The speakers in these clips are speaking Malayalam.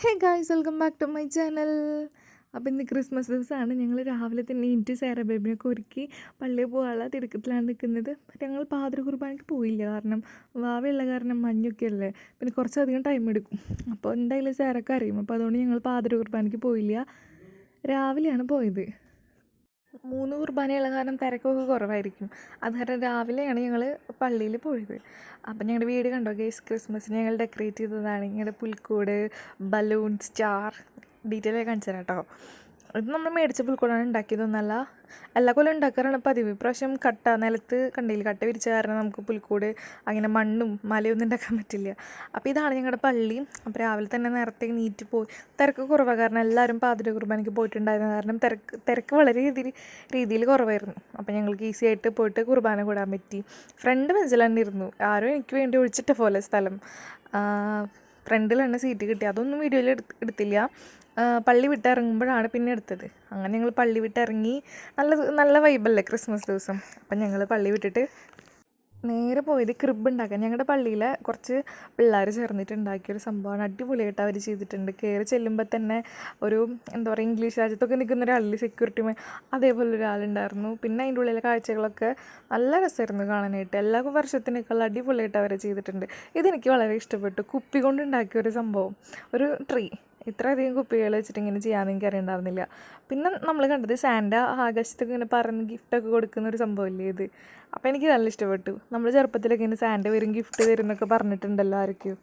Hey guys, welcome back to my channel. അപ്പോൾ ഇന്ന് ക്രിസ്മസ് ദിവസമാണ്. ഞങ്ങൾ രാവിലെ തന്നെ എണീറ്റ് സാറ ബേബിനൊക്കെ ഒരുക്കി പള്ളിയിൽ പോകാനുള്ള തിടുക്കത്തിലാണ് നിൽക്കുന്നത്. ഞങ്ങൾ പാതിര കുർബാനയ്ക്ക് പോയില്ല, കാരണം വാവയുള്ള കാരണം മഞ്ഞൊക്കെ അല്ലേ, പിന്നെ കുറച്ചധികം ടൈം എടുക്കും. അപ്പോൾ എന്തായാലും സാറൊക്കെ അറിയും. അപ്പോൾ അതുകൊണ്ട് ഞങ്ങൾ പാതിര കുർബാനയ്ക്ക് പോയില്ല, രാവിലെയാണ് പോയത്. 3 കുർബാനയുള്ള കാരണം തിരക്കൊക്കെ കുറവായിരിക്കും. അത് കാരണം രാവിലെയാണ് ഞങ്ങൾ പള്ളിയിൽ പോയത്. അപ്പം ഞങ്ങളുടെ വീട് കണ്ടോ ഗൈസ്, ക്രിസ്മസിന് ഞങ്ങൾ ഡെക്കറേറ്റ് ചെയ്തതാണ്. ഞങ്ങളുടെ പുൽക്കൂട്, ബലൂൺ, സ്റ്റാർ, ഡീറ്റെയിൽ ആയി കാണിച്ചു തരാം കേട്ടോ. ഇത് നമ്മൾ മേടിച്ച പുൽക്കൂടാണ്, ഉണ്ടാക്കിയതൊന്നല്ല. എല്ലാ കൊല്ലം ഉണ്ടാക്കാറാണ് പതിവ്. ഇപ്രാവശ്യം നിലത്ത് കണ്ടില്ല, കട്ട വിരിച്ച കാരണം നമുക്ക് പുൽക്കൂട് അങ്ങനെ മണ്ണും മലയൊന്നും ഉണ്ടാക്കാൻ പറ്റില്ല. അപ്പോൾ ഇതാണ് ഞങ്ങളുടെ പള്ളി. അപ്പോൾ രാവിലെ തന്നെ നേരത്തെ നീറ്റ് പോയി. തിരക്ക് കുറവാണ്, കാരണം എല്ലാവരും പാതിര കുർബാനയ്ക്ക് പോയിട്ടുണ്ടായിരുന്ന കാരണം തിരക്ക് വളരെ രീതിയിൽ കുറവായിരുന്നു. അപ്പോൾ ഞങ്ങൾക്ക് ഈസി ആയിട്ട് പോയിട്ട് കുർബാന കൂടാൻ പറ്റി. ഫ്രണ്ട് ബെഞ്ചിൽ തന്നെ ഇരുന്നു, ആരും എനിക്ക് വേണ്ടി ഒഴിച്ചിട്ട പോലെ സ്ഥലം. ഫ്രണ്ടിൽ തന്നെ സീറ്റ് കിട്ടി. അതൊന്നും വീഡിയോയിൽ എടുത്തില്ല. പള്ളി വിട്ടിറങ്ങുമ്പോഴാണ് പിന്നെ എടുത്തത്. അങ്ങനെ ഞങ്ങൾ പള്ളി വിട്ടിറങ്ങി. നല്ല വൈബല്ലേ ക്രിസ്മസ് ദിവസം. അപ്പം ഞങ്ങൾ പള്ളി വിട്ടിട്ട് നേരെ പോയത് ക്രിബ് ഉണ്ടാക്കാൻ. ഞങ്ങളുടെ പള്ളിയിലെ കുറച്ച് പിള്ളേർ ചേർന്നിട്ട് ഉണ്ടാക്കിയൊരു സംഭവമാണ്. അടിപൊളിയായിട്ട് അവർ ചെയ്തിട്ടുണ്ട്. കയറി ചെല്ലുമ്പോൾ തന്നെ ഒരു എന്താ പറയുക, ഇംഗ്ലീഷ് രാജ്യത്തൊക്കെ നിൽക്കുന്ന ഒരാളിൽ സെക്യൂരിറ്റി അതേപോലെ ഒരാളുണ്ടായിരുന്നു. പിന്നെ അതിൻ്റെ ഉള്ളിലെ കാഴ്ചകളൊക്കെ നല്ല രസമായിരുന്നു കാണാനായിട്ട്. എല്ലാ വർഷത്തിനേക്കാൾ അടിപൊളിയായിട്ട് അവർ ചെയ്തിട്ടുണ്ട്. ഇതെനിക്ക് വളരെ ഇഷ്ടപ്പെട്ടു. കുപ്പി കൊണ്ട് ഉണ്ടാക്കിയൊരു സംഭവം, ഒരു ട്രീ. ഇത്രയധികം കുപ്പികൾ വെച്ചിട്ട് ഇങ്ങനെ ചെയ്യാമെന്ന് എനിക്ക് അറിയണ്ടായിരുന്നില്ല. പിന്നെ നമ്മൾ കണ്ടത് സാൻഡ ആകാശത്തൊക്കെ ഇങ്ങനെ പറന്ന് ഗിഫ്റ്റൊക്കെ കൊടുക്കുന്ന ഒരു സംഭവമില്ലേ ഇത്. അപ്പോൾ എനിക്ക് നല്ല ഇഷ്ടപ്പെട്ടു. നമ്മൾ ചെറുപ്പത്തിലൊക്കെ ഇങ്ങനെ സാൻഡ വരും, ഗിഫ്റ്റ് തരും എന്നൊക്കെ പറഞ്ഞിട്ടുണ്ടല്ലോ ആരൊക്കെയോ.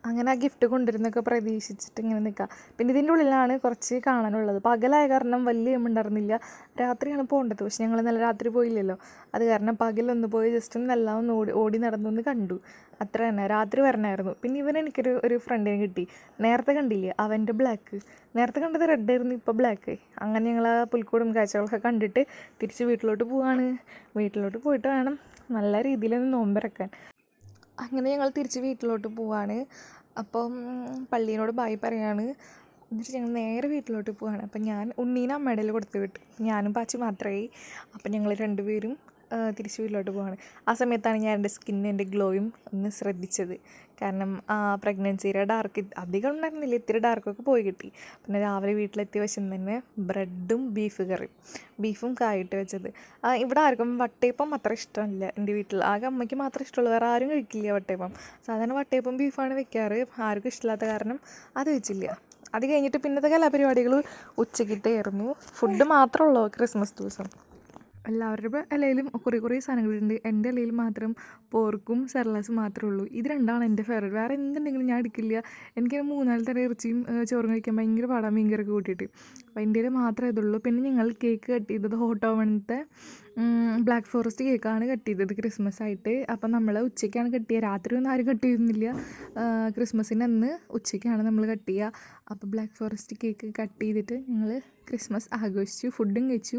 അങ്ങനെ ആ ഗിഫ്റ്റ് കൊണ്ടുവരുന്നൊക്കെ പ്രതീക്ഷിച്ചിട്ട് ഇങ്ങനെ നിൽക്കുക. പിന്നെ ഇതിൻ്റെ ഉള്ളിലാണ് കുറച്ച് കാണാനുള്ളത്. പകലായ കാരണം വലിയ ഉണ്ടായിരുന്നില്ല. രാത്രിയാണ് പോകേണ്ടത്, പക്ഷെ ഞങ്ങൾ നല്ല രാത്രി പോയില്ലല്ലോ. അത് കാരണം പകലൊന്ന് പോയി ജസ്റ്റ് എല്ലാം ഒന്ന് ഓടി നടന്നൊന്ന് കണ്ടു, അത്ര തന്നെ. രാത്രി വരണമായിരുന്നു. പിന്നെ എനിക്കൊരു ഫ്രണ്ടിനെ കിട്ടി. നേരത്തെ കണ്ടില്ലേ, അവൻ്റെ ബ്ലാക്ക്. നേരത്തെ കണ്ടത് റെഡ് ആയിരുന്നു, ഇപ്പോൾ ബ്ലാക്ക്. അങ്ങനെ ഞങ്ങൾ ആ പുൽക്കൂടും കാഴ്ചകളൊക്കെ കണ്ടിട്ട് തിരിച്ച് വീട്ടിലോട്ട് പോവാണ്. വീട്ടിലോട്ട് പോയിട്ട് വേണം നല്ല രീതിയിലൊന്ന് നോമ്പിറക്കാൻ. അങ്ങനെ ഞങ്ങൾ തിരിച്ച് വീട്ടിലോട്ട് പോവാണ്. അപ്പം പള്ളീനോട് ബായ് പറയാണ്. എന്നിട്ട് ഞങ്ങൾ നേരെ വീട്ടിലോട്ട് പോവാണ്. അപ്പം ഞാൻ ഉണ്ണീനെ അമ്മയുടെ കയ്യിൽ കൊടുത്ത് വിട്ടു. ഞാനും പാച്ചി മാത്രമേ. അപ്പം ഞങ്ങൾ രണ്ടുപേരും തിരിച്ച് വീട്ടിലോട്ട് പോവാണ്. ആ സമയത്താണ് ഞാൻ എൻ്റെ സ്കിന്നിൻ്റെ ഗ്ലോയും ഒന്ന് ശ്രദ്ധിച്ചത്. കാരണം പ്രഗ്നൻസിയുടെ ഡാർക്ക് അധികം ഉണ്ടായിരുന്നില്ല, ഇത്തിരി ഡാർക്കൊക്കെ പോയി കിട്ടി. പിന്നെ രാവിലെ വീട്ടിലെത്തിയ വശം തന്നെ ബ്രെഡും ബീഫ് കറിയും, ബീഫും കായിട്ട് വെച്ചത്. ഇവിടെ ആർക്കും വട്ടയപ്പം അത്ര ഇഷ്ടമല്ല എൻ്റെ വീട്ടിൽ. ആകെ അമ്മയ്ക്ക് മാത്രമേ ഇഷ്ടമുള്ളൂ, വേറെ ആരും കഴിക്കില്ല വട്ടയപ്പം. സാധാരണ വട്ടയപ്പം ബീഫാണ് വെക്കാറ്. ആർക്കും ഇഷ്ടമില്ലാത്ത കാരണം അത് വെച്ചില്ല. അത് കഴിഞ്ഞിട്ട് പിന്നത്തെ കലാപരിപാടികൾ ഉച്ചയ്ക്കിട്ടായിരുന്നു. ഫുഡ് മാത്രമുള്ളൂ ക്രിസ്മസ് ദിവസം. എല്ലാവരുടെ ഇലയിലും കുറേ സാധനങ്ങളുണ്ട്. എൻ്റെ ഇലയിൽ മാത്രം പോർക്കും സെർലാസും മാത്രമേ ഉള്ളൂ. ഇത് രണ്ടാണ് എൻ്റെ ഫേവറേറ്റ്. വേറെ എന്തുണ്ടെങ്കിലും ഞാൻ എടുക്കില്ല. എനിക്കത് 3-4 തരം ഇറച്ചിയും ചോറും കഴിക്കാൻ ഭയങ്കര പാടാണ്, മീൻകറിയൊക്കെ കൂട്ടിയിട്ട്. അപ്പോൾ എൻ്റെ കയ്യിൽ മാത്രമേ ഇതുള്ളൂ. പിന്നെ ഞങ്ങൾ കേക്ക് കട്ട് ചെയ്തത് ഹോട്ട് ഓവണിലത്തെ ബ്ലാക്ക് ഫോറസ്റ്റ് കേക്കാണ് കട്ട് ചെയ്തത് ക്രിസ്മസ് ആയിട്ട്. അപ്പം നമ്മൾ ഉച്ചയ്ക്കാണ് കട്ട് ചെയ്യുക, രാത്രി ഒന്നും ആരും കട്ട് ചെയ്യുന്നില്ല. ക്രിസ്മസിൻ്റെ അന്ന് ഉച്ചയ്ക്കാണ് നമ്മൾ കട്ട് ചെയ്യുക. അപ്പോൾ ബ്ലാക്ക് ഫോറസ്റ്റ് കേക്ക് കട്ട് ചെയ്തിട്ട് ഞങ്ങൾ ക്രിസ്മസ് ആഘോഷിച്ചു, ഫുഡും കഴിച്ചു.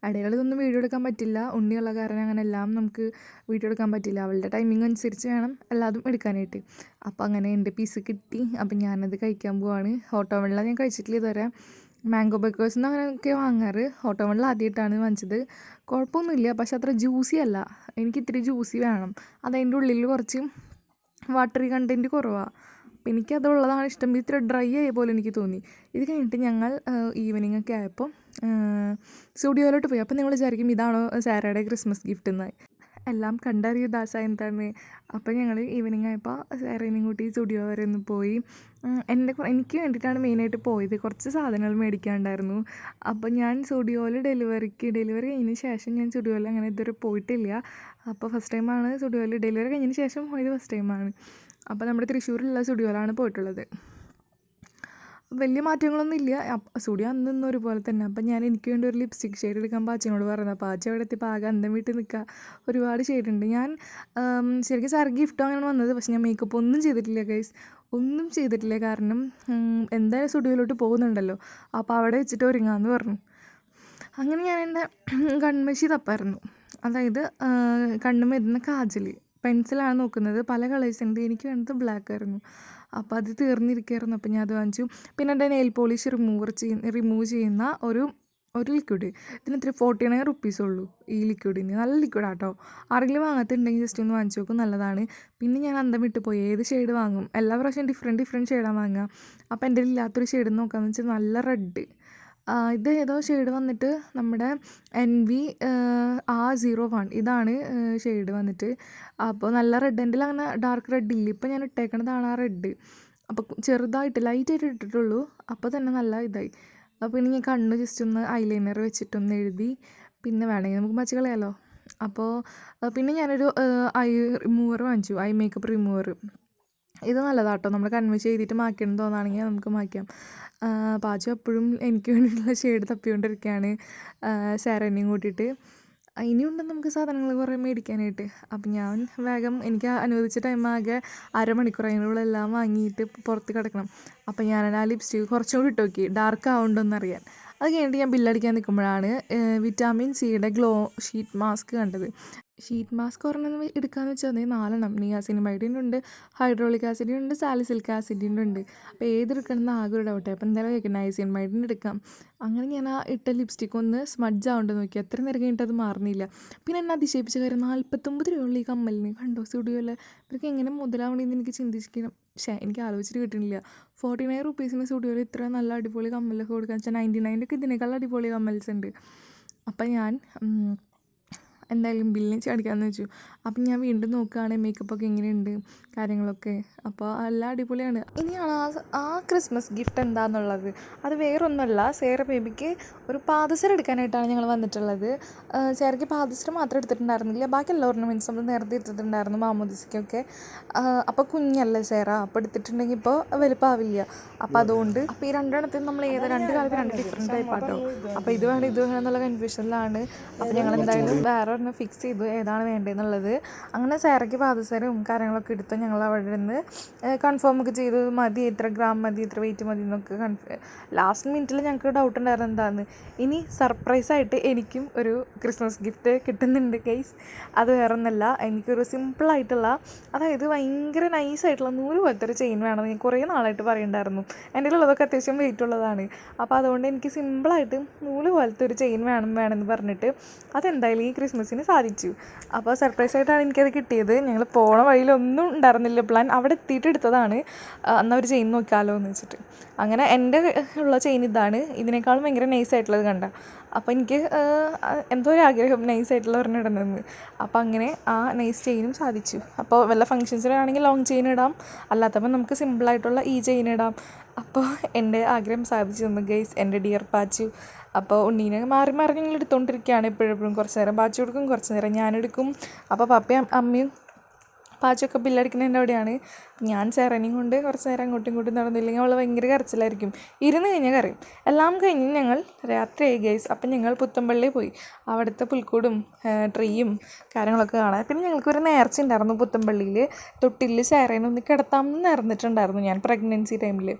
ഇടകളിലൊന്നും വീഡിയോ എടുക്കാൻ പറ്റില്ല, ഉണ്ണിയുള്ള കാരണം അങ്ങനെ എല്ലാം നമുക്ക് വീഡിയോ എടുക്കാൻ പറ്റില്ല. അവളുടെ ടൈമിംഗ് അനുസരിച്ച് വേണം എല്ലാതും എടുക്കാനായിട്ട്. അപ്പോൾ അങ്ങനെ എൻ്റെ പീസ് കിട്ടി. അപ്പം ഞാനത് കഴിക്കാൻ പോവാണ്. ഹോട്ട് ഓവണിലാണ് ഞാൻ കഴിച്ചിട്ടില്ല ഇതുവരെ. മാംഗോ ബേക്കേഴ്സ് നിന്ന് അങ്ങനെയൊക്കെ വാങ്ങാറ്. ഹോട്ട് ഓവണിൽ ആദ്യമായിട്ടാണ് വാങ്ങിച്ചത്. കുഴപ്പമൊന്നുമില്ല, പക്ഷെ അത്ര ജ്യൂസി അല്ല. എനിക്ക് ഇത്തിരി ജ്യൂസി വേണം. അതതിൻ്റെ ഉള്ളിൽ കുറച്ച് വാട്ടറി കണ്ടൻറ്റ് കുറവാണ്. അപ്പം എനിക്കതുള്ളതാണ് ഇഷ്ടം. ഇത്തിരി ഡ്രൈ ആയ പോലെ എനിക്ക് തോന്നി. ഇത് കഴിഞ്ഞിട്ട് ഞങ്ങൾ ഈവനിങ് ഒക്കെ ആയപ്പോൾ സ്റ്റുഡിയോയിലോട്ട് പോയി. അപ്പം നിങ്ങൾ വിചാരിക്കും ഇതാണോ സാറയുടെ ക്രിസ്മസ് ഗിഫ്റ്റ് എന്ന്. എല്ലാം കണ്ടറിയൂ ദാസ എന്താണ്. അപ്പോൾ ഞങ്ങൾ ഈവനിങ് ആയപ്പോൾ സാറേനെയും കൂട്ടി സ്റ്റുഡിയോ വരെ ഒന്ന് പോയി. എനിക്ക് വേണ്ടിയിട്ടാണ് മെയിനായിട്ട് പോയത്. കുറച്ച് സാധനങ്ങൾ മേടിക്കാനുണ്ടായിരുന്നു. അപ്പോൾ ഞാൻ സ്റ്റുഡിയോയിൽ ഡെലിവറി കഴിഞ്ഞതിന് ശേഷം ഞാൻ സ്റ്റുഡിയോയിൽ അങ്ങനെ ഇതുവരെ പോയിട്ടില്ല. അപ്പോൾ ഫസ്റ്റ് ടൈമാണ് സ്റ്റുഡിയോയിൽ. ഡെലിവറി കഴിഞ്ഞതിന് ശേഷം പോയത് ഫസ്റ്റ് ടൈമാണ്. അപ്പോൾ നമ്മുടെ തൃശ്ശൂരിലുള്ള സ്റ്റുഡിയോയിലാണ് പോയിട്ടുള്ളത്. വലിയ മാറ്റങ്ങളൊന്നും ഇല്ല. സ്റ്റുഡിയോ അന്നും ഒരുപോലെ തന്നെ. അപ്പം ഞാൻ എനിക്ക് വേണ്ടി ഒരു ലിപ്സ്റ്റിക് ഷെയ്ഡ് എടുക്കാൻ പാച്ചിനോട് പറഞ്ഞു. പാച്ചി അവിടെ എത്തിയപ്പോൾ ആകെ അന്തം വീട്ടിൽ നിൽക്കുക. ഒരുപാട് ഷെയ്ഡുണ്ട്. ഞാൻ ശരിക്കും സാർ ഗിഫ്റ്റ് അങ്ങനെ വന്നത്, പക്ഷെ ഞാൻ മേക്കപ്പ് ഒന്നും ചെയ്തിട്ടില്ല ഗൈസ്, ഒന്നും ചെയ്തിട്ടില്ല. കാരണം എന്തായാലും സ്റ്റുഡിയോയിലോട്ട് പോകുന്നുണ്ടല്ലോ, അപ്പോൾ അവിടെ വെച്ചിട്ട് ഒരുങ്ങാമെന്ന് പറഞ്ഞു. അങ്ങനെ ഞാൻ എൻ്റെ കൺമഷി തപ്പായിരുന്നു. അതായത് കണ്ണും വരുന്ന കാജൽ പെൻസിലാണ് നോക്കുന്നത്. പല കളേഴ്സുണ്ട്. എനിക്ക് വേണ്ടത് ബ്ലാക്ക് ആയിരുന്നു. അപ്പോൾ അത് തീർന്നിരിക്കുകയായിരുന്നു. അപ്പോൾ ഞാൻ അത് വാങ്ങിച്ചു. പിന്നെ എൻ്റെ നെയിൽ പോളിഷ് റിമൂവ് ചെയ്യുന്ന ഒരു ഒരു ലിക്വിഡ് ഇതിന് ഇത്ര 49 റുപ്പീസേ ഉള്ളൂ. ഈ ലിക്വിഡിന് നല്ല ലിക്വിഡാട്ടോ. ആരെങ്കിലും വാങ്ങാത്തുണ്ടെങ്കിൽ ജസ്റ്റ് ഒന്ന് വാങ്ങിച്ച് നോക്കും, നല്ലതാണ്. പിന്നെ ഞാൻ അന്തം വിട്ട് പോയി, ഏത് ഷെയ്ഡ് വാങ്ങും, എല്ലാ പ്രാവശ്യം ഡിഫറെൻറ്റ് ഷെയ്ഡാണ് വാങ്ങുക. അപ്പോൾ എൻ്റെ ഇല്ലാത്തൊരു ഷെയ്ഡ് നോക്കാമെന്ന് വെച്ചാൽ നല്ല റെഡ്. ഇത് ഏതോ ഷെയ്ഡ് വന്നിട്ട് നമ്മുടെ NV-R01 ഇതാണ് ഷെയ്ഡ് വന്നിട്ട്. അപ്പോൾ നല്ല റെഡ്, എൻ്റെ അങ്ങനെ ഡാർക്ക് റെഡ് ഇല്ല. ഇപ്പോൾ ഞാൻ ഇട്ടേക്കണതാണ് ആ റെഡ്. അപ്പോൾ ചെറുതായിട്ട് ലൈറ്റായിട്ട് ഇട്ടിട്ടുള്ളൂ, അപ്പോൾ തന്നെ നല്ല ഇതായി. അപ്പോൾ ഇനി ഞാൻ കണ്ണ് ജസ്റ്റ് ഒന്ന് ഐലൈനർ വെച്ചിട്ടൊന്ന് എഴുതി, പിന്നെ വേണമെങ്കിൽ നമുക്ക് മച്ച് കളയാമല്ലോ. അപ്പോൾ പിന്നെ ഞാനൊരു ഐ റിമൂവർ വാങ്ങിച്ചു, ഐ മേക്കപ്പ് റിമൂവർ. ഇത് നല്ലതാട്ടോ, നമ്മൾ കൺവേ ചെയ്തിട്ട് മായ്ക്കണം തോന്നുകയാണെങ്കിൽ നമുക്ക് മായ്ക്കാം. പാചകം എപ്പോഴും എനിക്ക് വേണ്ടിയിട്ടുള്ള ഷെയ്ഡ് തപ്പിക്കൊണ്ടിരിക്കുകയാണ് സാരനെയും കൂട്ടിയിട്ട്. ഇനിയുണ്ടെന്ന് നമുക്ക് സാധനങ്ങൾ കുറേ മേടിക്കാനായിട്ട്. അപ്പം ഞാൻ വേഗം എനിക്ക് അനുവദിച്ച ടൈം ആകെ അരമണിക്കൂർ, അതിനുള്ളിലെല്ലാം വാങ്ങിയിട്ട് പുറത്ത് കിടക്കണം. അപ്പം ഞാൻ ആ ലിപ്സ്റ്റിക്ക് കുറച്ചും കൂടി ഇട്ട് നോക്കി ഡാർക്ക് ആവുന്നുണ്ടോയെന്നറിയാൻ. അത് കഴിഞ്ഞിട്ട് ഞാൻ ബില്ലടിക്കാൻ നിൽക്കുമ്പോഴാണ് വിറ്റാമിൻ സിയുടെ ഗ്ലോ ഷീറ്റ് മാസ്ക് കണ്ടത്. ഷീറ്റ് മാസ്ക് ഒരെണ്ണം എടുക്കാമെന്ന് വെച്ചാൽ അതേ 4 നിയാസിനമൈഡിൻ്റെ ഉണ്ട്, ഹൈഡ്രോളിക് ആസിഡിൻ്റെ ഉണ്ട്, സാലിസിലിക് ആസിഡിൻ്റെ ഉണ്ട്. അപ്പോൾ ഏതെടുക്കണമെന്ന് ആകെ ഒരു ഡൗട്ടായി. അപ്പോൾ എന്തായാലും ചോദിക്കാം നൈസിനമൈഡിൻ്റെ എടുക്കാം. അങ്ങനെ ഞാൻ ആ ഇട്ട ലിപ്സ്റ്റിക്ക് ഒന്ന് സ്മഡ്ജ് ആവേണ്ടത് നോക്കി, എത്ര നേരം കഴിഞ്ഞിട്ട് അത് മാറുന്നില്ല. പിന്നെ എന്നെ അതിശയിപ്പിച്ച കാര്യം 49 രൂപയുള്ള ഈ കമ്മലിന് കണ്ടോ സ്റ്റുഡിയോയിൽ. ഇവർക്ക് എങ്ങനെ മുതലാവണമെന്ന് എനിക്ക് ചിന്തിക്കണം. എനിക്ക് ആലോചിച്ചിട്ട് കിട്ടുന്നില്ല. 49 റുപ്പീസിന് സ്റ്റുഡിയോയിൽ ഇത്ര നല്ല അടിപൊളി കമ്മലൊക്കെ കൊടുക്കാന്ന് വെച്ചാൽ 99 ഇതിനേക്കാൾ അടിപൊളി കമ്മൽസ് ഉണ്ട്. അപ്പം ഞാൻ എന്തായാലും ബില്ലിന് അടിക്കാമെന്ന് വെച്ചു. അപ്പം ഞാൻ വീണ്ടും നോക്കുകയാണ് മേക്കപ്പൊക്കെ എങ്ങനെയുണ്ട് കാര്യങ്ങളൊക്കെ. അപ്പോൾ എല്ലാം അടിപൊളിയാണ്. ഇനിയാണ് ആ ക്രിസ്മസ് ഗിഫ്റ്റ് എന്താണെന്നുള്ളത്. അത് വേറൊന്നുമല്ല, സേറ ബേബിക്ക് ഒരു പാദസരം എടുക്കാനായിട്ടാണ് ഞങ്ങൾ വന്നിട്ടുള്ളത്. സേറയ്ക്ക് പാദസരം മാത്രം എടുത്തിട്ടുണ്ടായിരുന്നില്ല, ബാക്കി എല്ലാ ഓർണമെൻറ്റ്സ് നമ്മൾ നേരത്തെ എടുത്തിട്ടുണ്ടായിരുന്നു മാമോദിസയ്ക്കൊക്കെ. അപ്പോൾ കുഞ്ഞല്ലേ സേറ, അപ്പോൾ എടുത്തിട്ടുണ്ടെങ്കിൽ ഇപ്പോൾ വലുപ്പമാവില്ല. അപ്പോൾ അതുകൊണ്ട് അപ്പോൾ ഈ രണ്ടെണ്ണത്തിൽ നമ്മൾ രണ്ട് കാലത്ത് രണ്ട് ഡിഫറെൻറ്റ് ടൈപ്പാട്ടോ. അപ്പോൾ ഇത് വേണം എന്നുള്ള കൺഫ്യൂഷനിലാണ്. അപ്പോൾ ഞങ്ങൾ എന്തായാലും വേറെ ഒരെണ്ണം ഫിക്സ് ചെയ്തു ഏതാണ് വേണ്ടതെന്നുള്ളത്. അങ്ങനെ സേറയ്ക്ക് പാദസരവും കാര്യങ്ങളൊക്കെ എടുത്ത് ഞങ്ങൾ അവിടെ നിന്ന് കൺഫേം ഒക്കെ ചെയ്തു. മതി, എത്ര ഗ്രാം മതി, എത്ര വെയിറ്റ് മതി എന്നൊക്കെ ലാസ്റ്റ് മിനിറ്റിൽ ഞങ്ങൾക്ക് ഡൗട്ട് ഉണ്ടായിരുന്നു എന്താണെന്ന്. ഇനി സർപ്രൈസായിട്ട് എനിക്കും ഒരു ക്രിസ്മസ് ഗിഫ്റ്റ് കിട്ടുന്നുണ്ട് ഗൈസ്. അത് വേറെ ഒന്നല്ല, എനിക്കൊരു സിമ്പിളായിട്ടുള്ള, അതായത് ഭയങ്കര നൈസായിട്ടുള്ള 100 പോലത്തെ ഒരു ചെയിൻ വേണമെന്ന് ഞാൻ കുറേ നാളായിട്ട് പറയുന്നുണ്ടായിരുന്നു. എൻ്റെ ഉള്ളതൊക്കെ അത്യാവശ്യം വെയിറ്റ് ഉള്ളതാണ്. അപ്പോൾ അതുകൊണ്ട് എനിക്ക് സിമ്പിളായിട്ട് 100 പോലത്തെ ഒരു ചെയിൻ വേണമെന്ന് പറഞ്ഞിട്ട് അതെന്തായാലും ഈ ക്രിസ്മസിന് സാധിച്ചു. അപ്പോൾ സർപ്രൈസായിട്ടാണ് എനിക്കത് കിട്ടിയത്. ഞങ്ങൾ പോണ വഴിയിലൊന്നും ഉണ്ടായിരുന്നില്ല പ്ലാൻ, അവിടെ എത്തിയിട്ട് എടുത്തതാണ്. എന്നാൽ ഒരു ചെയിൻ നോക്കാമല്ലോ എന്ന് വെച്ചിട്ട്. അങ്ങനെ എൻ്റെ ഉള്ള ചെയിൻ ഇതാണ്. ഇതിനേക്കാളും ഭയങ്കര നൈസായിട്ടുള്ളത് കണ്ട. അപ്പോൾ എനിക്ക് എന്തോ ഒരു ആഗ്രഹം നൈസായിട്ടുള്ള ഒരെണ്ണം ഇടണമെന്ന്. അപ്പോൾ അങ്ങനെ ആ നൈസ് ചെയിനും സാധിച്ചു. അപ്പോൾ വല്ല ഫങ്ഷൻസിനാണെങ്കിൽ ലോങ് ചെയിൻ ഇടാം, അല്ലാത്തപ്പോൾ നമുക്ക് സിമ്പിളായിട്ടുള്ള ഈ ചെയിൻ ഇടാം. അപ്പോൾ എൻ്റെ ആഗ്രഹം സാധിച്ചു തന്നു ഗൈസ്, എൻ്റെ ഡിയർ പാച്ചു. അപ്പോൾ ഉണ്ണീനെ മാറി മാറി ഞങ്ങൾ എടുത്തുകൊണ്ടിരിക്കുകയാണ് എപ്പോഴും. കുറച്ച് നേരം പാച്ചു കൊടുക്കും, കുറച്ച് നേരം ഞാനെടുക്കും. അപ്പോൾ പപ്പയും അമ്മയും പാച്ചൊക്കെ ബില്ലടിക്കുന്നതിൻ്റെ അവിടെയാണ്. ഞാൻ സേറനെയും കൊണ്ട് കുറച്ച് നേരം അങ്ങോട്ടും ഇങ്ങോട്ടും നടന്നില്ലെങ്കിൽ അവൾ ഭയങ്കര കരച്ചിലായിരിക്കും. ഇരുന്ന് കഴിഞ്ഞാൽ കരയും. എല്ലാം കഴിഞ്ഞ് ഞങ്ങൾ രാത്രിയായി ഗൈസ്. അപ്പം ഞങ്ങൾ പുത്തമ്പള്ളി പോയി അവിടുത്തെ പുൽക്കൂടും ട്രീയും കാര്യങ്ങളൊക്കെ കാണാൻ. പിന്നെ ഞങ്ങൾക്കൊരു നേർച്ച ഉണ്ടായിരുന്നു പുത്തമ്പള്ളിയിൽ. തൊട്ടിൽ സേറേനെ ഒന്ന് കിടത്താമെന്ന് നേർന്നിട്ടുണ്ടായിരുന്നു ഞാൻ പ്രഗ്നൻസി ടൈമിൽ.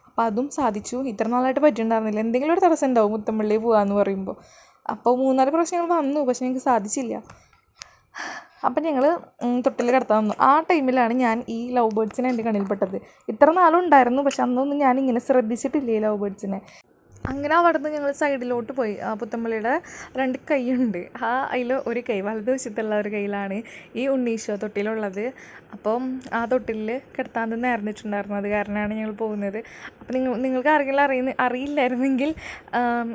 അപ്പോൾ അതും സാധിച്ചു. ഇത്ര നാളായിട്ട് പറ്റിയിട്ടുണ്ടായിരുന്നില്ല. എന്തെങ്കിലും ഒരു തടസ്സം ഉണ്ടാവും പുത്തമ്പള്ളി പോകാമെന്ന് പറയുമ്പോൾ. അപ്പോൾ 3-4 പ്രാവശ്യം ഞങ്ങൾ വന്നു, പക്ഷേ ഞങ്ങൾക്ക് സാധിച്ചില്ല. അപ്പം ഞങ്ങൾ തൊട്ടിൽ കിടത്താൻ വന്നു. ആ ടൈമിലാണ് ഞാൻ ഈ ലവ് ബേർഡ്സിനെ എൻ്റെ കണ്ണിൽപ്പെട്ടത്. ഇത്ര നാളും ഉണ്ടായിരുന്നു, പക്ഷെ അന്നൊന്നും ഞാനിങ്ങനെ ശ്രദ്ധിച്ചിട്ടില്ല ഈ ലവ് ബേർഡ്സിനെ. അങ്ങനെ അവിടെ നിന്ന് ഞങ്ങൾ സൈഡിലോട്ട് പോയി. പുത്തമ്പള്ളിയുടെ 2 കൈയുണ്ട്. അതിൽ ഒരു കൈ വലതുവശത്തുള്ള ഒരു കൈയിലാണ് ഈ ഉണ്ണീശോ തൊട്ടിലുള്ളത്. അപ്പം ആ തൊട്ടിലിൽ കിടത്താൻ നേർന്നിട്ടുണ്ടായിരുന്നു. അത് കാരണമാണ് ഞങ്ങൾ പോകുന്നത്. അപ്പം നിങ്ങൾക്ക് ആരെങ്കിലും അറിയില്ലായിരുന്നെങ്കിൽ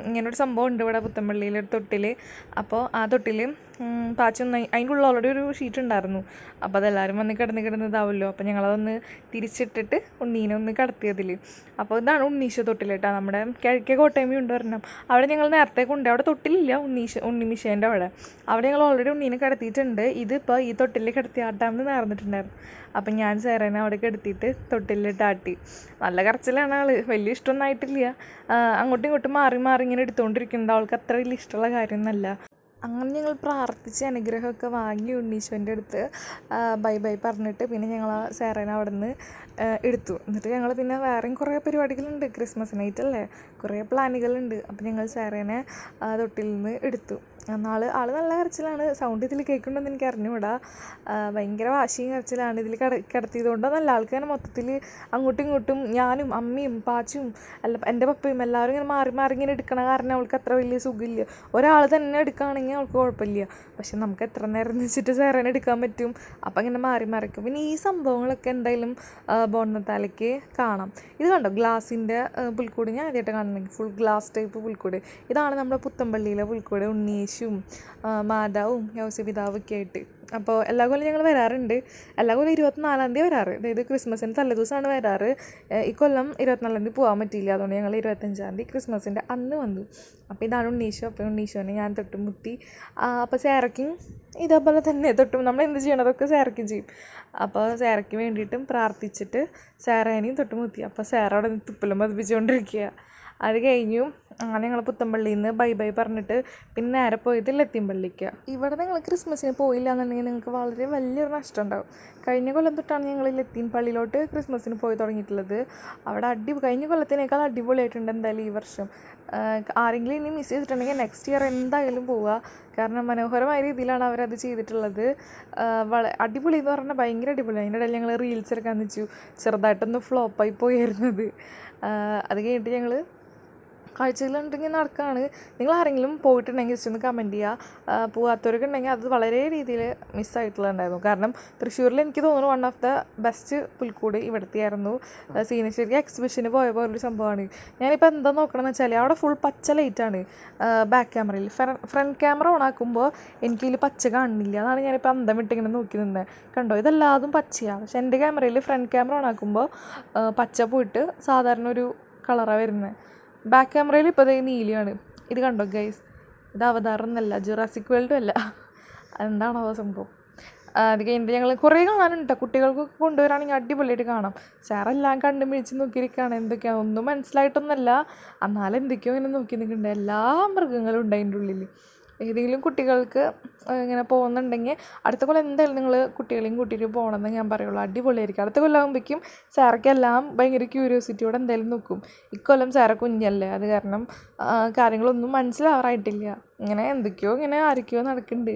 ഇങ്ങനൊരു സംഭവം ഉണ്ട് ഇവിടെ പുത്തമ്പള്ളിയിലൊരു തൊട്ടിൽ. അപ്പോൾ ആ തൊട്ടിൽ പാച്ചൊന്ന് അതിൻ്റെ ഉള്ളിൽ ഓൾറെഡി ഒരു ഷീറ്റ് ഉണ്ടായിരുന്നു. അപ്പോൾ അതെല്ലാവരും വന്ന് കിടന്നിതാവുമല്ലോ. അപ്പോൾ ഞങ്ങളതൊന്ന് തിരിച്ചിട്ടിട്ട് ഉണ്ണീനെ ഒന്ന് കിടത്തിയതിൽ. അപ്പോൾ ഇതാണ് ഉണ്ണീശോ തൊട്ടിൽ കേട്ടോ. നമ്മുടെ കിഴക്കേ കോട്ടയമേ ഉണ്ട് ഒരെണ്ണം. അവിടെ ഞങ്ങൾ നേരത്തെ കൊണ്ട് അവിടെ തൊട്ടിലില്ല, ഉണ്ണിമിഷേൻ്റെ അവിടെ ഞങ്ങൾ ഓൾറെഡി ഉണ്ണീനെ കിടത്തിയിട്ടുണ്ട്. ഇതിപ്പോൾ ഈ തൊട്ടിൽ കിടത്തി ആട്ടാമെന്ന് നേർന്നിട്ടുണ്ടായിരുന്നു. അപ്പം ഞാൻ സേറേനെ അവിടെ കിടത്തിയിട്ട് തൊട്ടിലിട്ട് ആട്ടി. നല്ല കരച്ചിലാണ് ആൾ, വലിയ ഇഷ്ടമൊന്നും ആയിട്ടില്ല. അങ്ങോട്ടും ഇങ്ങോട്ടും മാറി മാറി ഇങ്ങനെ എടുത്തുകൊണ്ടിരിക്കുന്നത് അവൾക്ക് അത്ര വലിയ ഇഷ്ടമുള്ള കാര്യമൊന്നുമല്ല. അങ്ങനെ ഞങ്ങൾ പ്രാർത്ഥിച്ച് അനുഗ്രഹമൊക്കെ വാങ്ങി ഉണ്ണീശോൻ്റെ അടുത്ത് ബൈ ബൈ പറഞ്ഞിട്ട് പിന്നെ ഞങ്ങൾ ആ സേറേനെ അവിടെ നിന്ന് എടുത്തു. എന്നിട്ട് ഞങ്ങൾ പിന്നെ വേറെയും കുറേ പരിപാടികളുണ്ട്, ക്രിസ്മസ് നൈറ്റ് അല്ലേ, കുറേ പ്ലാനുകളുണ്ട്. അപ്പോൾ ഞങ്ങൾ സേറേനെ തൊട്ടിൽ നിന്ന് എടുത്തു. ആൾ നല്ല കരച്ചിലാണ്. സൗണ്ട് ഇതിൽ കേൾക്കുന്നുണ്ടെന്ന് എനിക്ക് അറിഞ്ഞുകൂടാ. ഭയങ്കര വാശിയും കരച്ചിലാണ്. ഇതിൽ കിടത്തിയത് കൊണ്ടൊന്നല്ല, ആൾക്ക് ഇങ്ങനെ മൊത്തത്തിൽ അങ്ങോട്ടും ഇങ്ങോട്ടും ഞാനും അമ്മയും പാച്ചും എൻ്റെ പപ്പയും എല്ലാവരും ഇങ്ങനെ മാറി മാറി ഇങ്ങനെ എടുക്കണ കാരണം അവൾക്ക് അത്ര വലിയ സുഖമില്ല. ഒരാൾ തന്നെ എടുക്കുകയാണെങ്കിൽ അവൾക്ക് കുഴപ്പമില്ല. പക്ഷെ നമുക്ക് എത്ര നേരം വെച്ചിട്ട് സേറേനെ എടുക്കാൻ പറ്റും? അപ്പം ഇങ്ങനെ മാറി മറിക്കും. പിന്നെ ഈ സംഭവങ്ങളൊക്കെ എന്തായാലും ബോൺനത്താലേക്ക് കാണാം. ഇത് കണ്ടോ, ഗ്ലാസിൻ്റെ പുൽക്കൂട് ഞാൻ ആദ്യമായിട്ട് കാണുന്നെങ്കിൽ ഫുൾ ഗ്ലാസ് ടൈപ്പ് പുൽക്കൂട്. ഇതാണ് നമ്മുടെ പുത്തമ്പള്ളിയിലെ പുൽക്കൂട്. ഉണ്ണീശും മാതാവും യൗസപിതാവൊക്കെ ആയിട്ട്. അപ്പോൾ എല്ലാ കൊല്ലം ഞങ്ങൾ വരാറുണ്ട്. എല്ലാ കൊല്ലം 24-ാം തീയതി വരാറ്. അതായത് ക്രിസ്മസിന് തലേദിവസമാണ് വരാറ്. ഈ കൊല്ലം 24-ാം തീയതി പോകാൻ പറ്റിയില്ല. അതുകൊണ്ട് ഞങ്ങൾ 25-ാം തീയതി ക്രിസ്മസിൻ്റെ അന്ന് വന്നു. അപ്പോൾ ഇതാണ് ഉണ്ണീശോ. അപ്പോൾ ഉണ്ണീശോനെ ഞാൻ തൊട്ടുമുത്തി. അപ്പോൾ സേറയ്ക്കും ഇതേപോലെ തന്നെ തൊട്ടും നമ്മൾ എന്ത് ചെയ്യണതൊക്കെ സേറയ്ക്കും ചെയ്യും. അപ്പോൾ സേറയ്ക്ക് വേണ്ടിയിട്ടും പ്രാർത്ഥിച്ചിട്ട് സേറേനെയും തൊട്ടുമുത്തി. അപ്പോൾ സേറ അവിടെ തുപ്പലും പതിപ്പിച്ചുകൊണ്ടിരിക്കുക. അത് കഴിഞ്ഞു അങ്ങനെ ഞങ്ങൾ പുത്തമ്പള്ളിയിൽ നിന്ന് ബൈ ബൈ പറഞ്ഞിട്ട് പിന്നെ നേരെ പോയത് ലത്തീൻപള്ളിക്ക്. ഇവിടെ നിങ്ങൾ ക്രിസ്മസിന് പോയില്ല എന്നുണ്ടെങ്കിൽ നിങ്ങൾക്ക് വളരെ വലിയൊരു നഷ്ടം ഉണ്ടാവും. കഴിഞ്ഞ കൊല്ലം തൊട്ടാണ് ഞങ്ങൾ ലത്തീൻപള്ളിയിലോട്ട് ക്രിസ്മസിന് പോയി തുടങ്ങിയിട്ടുള്ളത്. അവിടെ കഴിഞ്ഞ കൊല്ലത്തിനേക്കാൾ അടിപൊളിയായിട്ടുണ്ട് എന്തായാലും ഈ വർഷം. ആരെങ്കിലും ഇനി മിസ് ചെയ്തിട്ടുണ്ടെങ്കിൽ നെക്സ്റ്റ് ഇയർ എന്തായാലും പോവുക. കാരണം മനോഹരമായ രീതിയിലാണ് അവരത് ചെയ്തിട്ടുള്ളത്. അടിപൊളി എന്ന് പറഞ്ഞാൽ ഭയങ്കര അടിപൊളി. അതിൻ്റെ ഇടയിൽ ഞങ്ങൾ റീൽസ് എടുക്കാമെന്ന് വെച്ചു. ചെറുതായിട്ടൊന്ന് ഫ്ലോപ്പായി പോയിരുന്നത്. അത് കഴിഞ്ഞിട്ട് ഞങ്ങൾ കാഴ്ചകളുണ്ടെങ്കിൽ നടക്കുകയാണ്. നിങ്ങൾ ആരെങ്കിലും പോയിട്ടുണ്ടെങ്കിൽ ജസ്റ്റ് ഒന്ന് കമൻറ്റ് ചെയ്യുക. പോകാത്തവരൊക്കെ ഉണ്ടെങ്കിൽ അത് വളരെ രീതിയിൽ മിസ്സായിട്ടുള്ളതായിരുന്നു. കാരണം തൃശ്ശൂരിൽ എനിക്ക് തോന്നുന്നു വൺ ഓഫ് ദ ബെസ്റ്റ് പുൽക്കൂട് ഇവിടുത്തെയായിരുന്നു. സീനശ്ശേരി എക്സിബിഷന് പോയ പോലൊരു സംഭവമാണ്. ഞാനിപ്പോൾ എന്താ നോക്കണമെന്ന് വെച്ചാൽ അവിടെ ഫുൾ പച്ച ലൈറ്റാണ് ബാക്ക് ക്യാമറയിൽ. ഫ്രണ്ട് ക്യാമറ ഓൺ ആക്കുമ്പോൾ എനിക്കതിൽ പച്ച കാണുന്നില്ല. അതാണ് ഞാനിപ്പോൾ അന്തം വിട്ടിങ്ങനെ നോക്കി നിന്നത്. കണ്ടോ, ഇതെല്ലാതും പച്ചയാണ്. പക്ഷെ എൻ്റെ ക്യാമറയിൽ ഫ്രണ്ട് ക്യാമറ ഓൺ ആക്കുമ്പോൾ പച്ച പോയിട്ട് സാധാരണ ഒരു കളറാണ് വരുന്നത്. ബാക്ക് ക്യാമറയിൽ ഇപ്പോൾ അതേ നീലിയാണ്. ഇത് കണ്ടോ ഗൈസ്, ഇത് അവതാറൊന്നല്ല, ജുറാസിക് വേൾഡും അല്ല. എന്താണോ സംഭവം. അത് കഴിഞ്ഞിട്ട് ഞങ്ങൾ കുറേ കാണാനുണ്ട്. കുട്ടികൾക്കൊക്കെ കൊണ്ടുവരാണെങ്കിൽ അടിപൊളിയായിട്ട് കാണാം. സാറെല്ലാം കണ്ടും പിടിച്ച് നോക്കിയിരിക്കുകയാണ്. എന്തൊക്കെയാണ് ഒന്നും മനസ്സിലായിട്ടൊന്നുമല്ല, എന്നാലും എന്തൊക്കെയോ ഇങ്ങനെ നോക്കി നിൽക്കുന്നുണ്ട്. എല്ലാ മൃഗങ്ങളും ഉണ്ട് അതിൻ്റെ ഉള്ളിൽ. ഏതെങ്കിലും കുട്ടികൾക്ക് ഇങ്ങനെ പോകുന്നുണ്ടെങ്കിൽ അടുത്ത കൊല്ലം എന്തായാലും നിങ്ങൾ കുട്ടികളെയും കൂട്ടിയിട്ട് പോകണമെന്ന് ഞാൻ പറയുള്ളൂ. അടിപൊളിയായിരിക്കും. അടുത്ത കൊല്ലം ആകുമ്പോഴേക്കും സാറയ്ക്കെല്ലാം ഭയങ്കര ക്യൂരിയോസിറ്റിയോടെ എന്തായാലും നോക്കും. ഇക്കൊല്ലം സാറ കുഞ്ഞല്ലേ, അത് കാരണം കാര്യങ്ങളൊന്നും മനസ്സിലാവാറായിട്ടില്ല. ഇങ്ങനെ എന്തൊക്കെയോ ഇങ്ങനെ ആരൊക്കെയോ നടക്കുന്നുണ്ട്,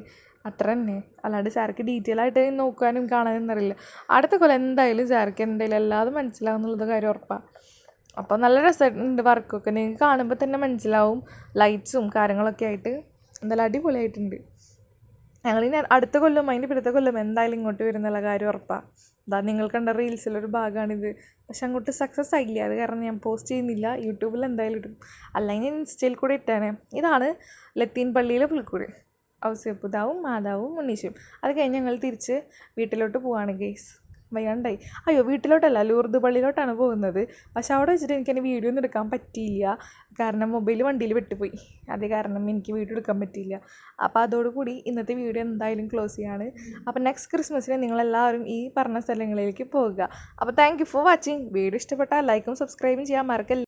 അത്ര തന്നെ. അല്ലാണ്ട് സാർക്ക് ഡീറ്റെയിൽ ആയിട്ട് നോക്കാനും കാണാനും അറിയില്ല. അടുത്ത കൊല്ലം എന്തായാലും സാർക്ക് എന്തായാലും എല്ലാതും മനസ്സിലാവും എന്നുള്ളത് കാര്യം ഉറപ്പാണ്. അപ്പോൾ നല്ല രസമുണ്ട് വർക്കൊക്കെ. നിങ്ങൾക്ക് കാണുമ്പോൾ തന്നെ മനസ്സിലാവും. ലൈറ്റ്സും കാര്യങ്ങളൊക്കെ ആയിട്ട് എന്തായാലും അടിപൊളിയായിട്ടുണ്ട്. ഞങ്ങളിനി അടുത്ത കൊല്ലം അതിൻ്റെ പിന്നത്തെ കൊല്ലം എന്തായാലും ഇങ്ങോട്ട് വരുന്നുള്ള കാര്യം ഉറപ്പാണ്. അതാ നിങ്ങൾ കണ്ട റീൽസിലൊരു ഭാഗമാണിത്. പക്ഷെ അങ്ങോട്ട് സക്സസ് ആയില്ല. അത് കാരണം ഞാൻ പോസ്റ്റ് ചെയ്യുന്നില്ല. യൂട്യൂബിൽ എന്തായാലും ഇടും, അല്ലെങ്കിൽ ഞാൻ ഇൻസ്റ്റയിൽ കൂടെ ഇട്ടാനേ. ഇതാണ് ലത്തീൻപള്ളിയിലെ പുൽക്കൂട്. ഔസേപ്പുതാവും മാതാവും ഉണ്ണീശും. അത് കഴിഞ്ഞ് ഞങ്ങൾ തിരിച്ച് വീട്ടിലോട്ട് പോവാണ് ഗൈസ്. വയ്യാണ്ടായി. അയ്യോ, വീട്ടിലോട്ടല്ല, ലൂർദ് പള്ളിയിലോട്ടാണ് പോകുന്നത്. പക്ഷെ അവിടെ വെച്ചിട്ട് എനിക്കെൻ്റെ വീഡിയോ ഒന്നും എടുക്കാൻ പറ്റിയില്ല. കാരണം മൊബൈൽ വണ്ടിയിൽ വിട്ടുപോയി. അതേ കാരണം എനിക്ക് വീഡിയോ എടുക്കാൻ പറ്റിയില്ല. അപ്പോൾ അതോടുകൂടി ഇന്നത്തെ വീഡിയോ എന്തായാലും ക്ലോസ് ചെയ്യാണ്. അപ്പോൾ നെക്സ്റ്റ് ക്രിസ്മസിന് നിങ്ങളെല്ലാവരും ഈ പറഞ്ഞ സ്ഥലങ്ങളിലേക്ക് പോകുക. അപ്പോൾ thank you for watching. Video ഇഷ്ടപ്പെട്ടാൽ ലൈക്കും സബ്സ്ക്രൈബും ചെയ്യാൻ മറക്കല്ല.